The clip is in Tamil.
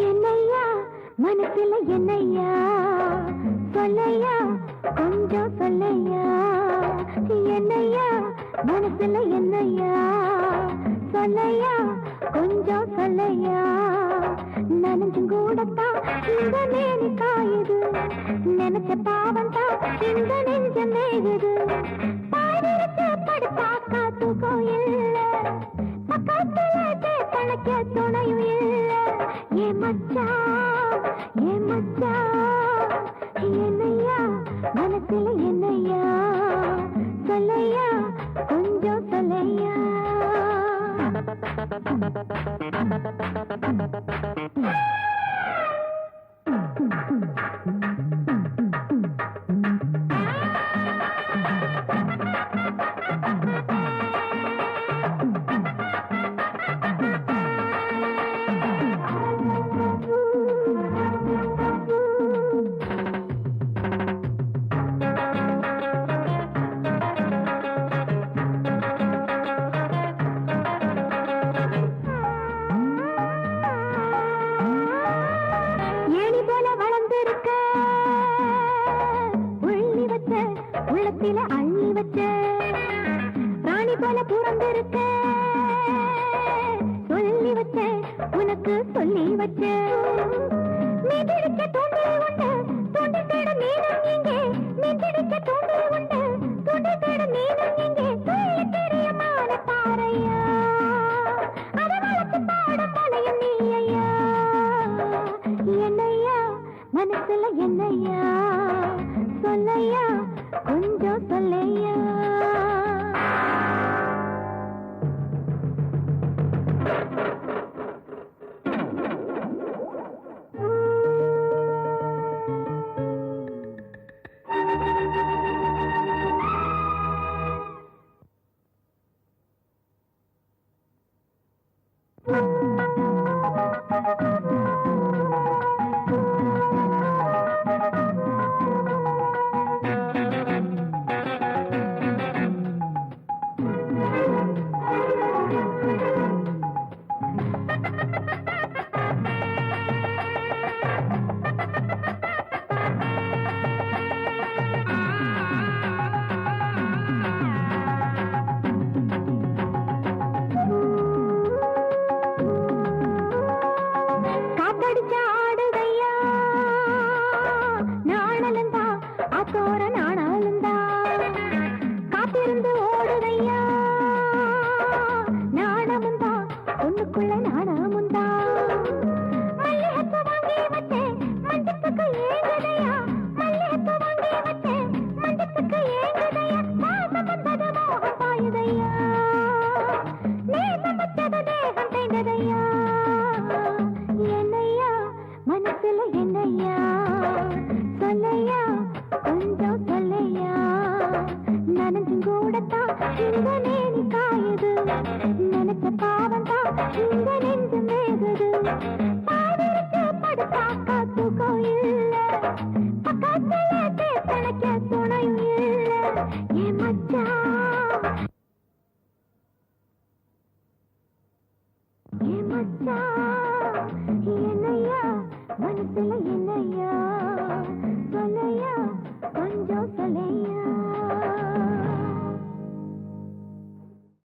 என்னையா மனசுல என்னையா சொல்லையா கொஞ்சம் சொல்லையா என்னையா மனசுல என்னையா சொல்லையா கொஞ்சம் சொல்லையா நனைஞ்சும் கூடத்தான் இந்த மேனி காயுது நினைச்ச பாவம் தான் இந்த நெஞ்சம் மேகுது பாடிருச்சு படுத்தாக்கா தூக்கம் இல்ல பக்கத்துல பழக்க துணையும் இல்ல ஏன் மச்சான் என்னையா மனசுல என்னையா சொல்லையா கொஞ்சம் சொல்லையா உள்ளத்தில அள்ளி வச்ச ராணி போல புறந்திருக்க சொல்லி வச்ச உனக்கு சொல்லி வச்ச மீதிருக்க தூண்டி உண்டு தூண்டி தேட மீனம் எங்கே மீதிருக்க தூண்டி உண்டு தூண்டி தேட மீனம் எங்கே சொல்லி தெரியமான பாறையா அதை வளர்த்து பாட மலையும் நீ ஐயா என்னையா மனசுல என்னையா சொல்லையா கொஞ்சம் சொல்லையா மனசுல என்னையா சொல்லையா கொஞ்சம் சொல்லையா நனைஞ்சும் கூடத்தான் இந்த நேனி காயுது நினைச்ச பாவம் தான் இந்த நெஞ்சு மேகுது பாடிருச்சு படுத்தாக்கா தூக்கம் இல்ல பக்கத்துல பேசணைக்க துணையும் இல்ல ஏன் மச்சான் என்னையா மனசுல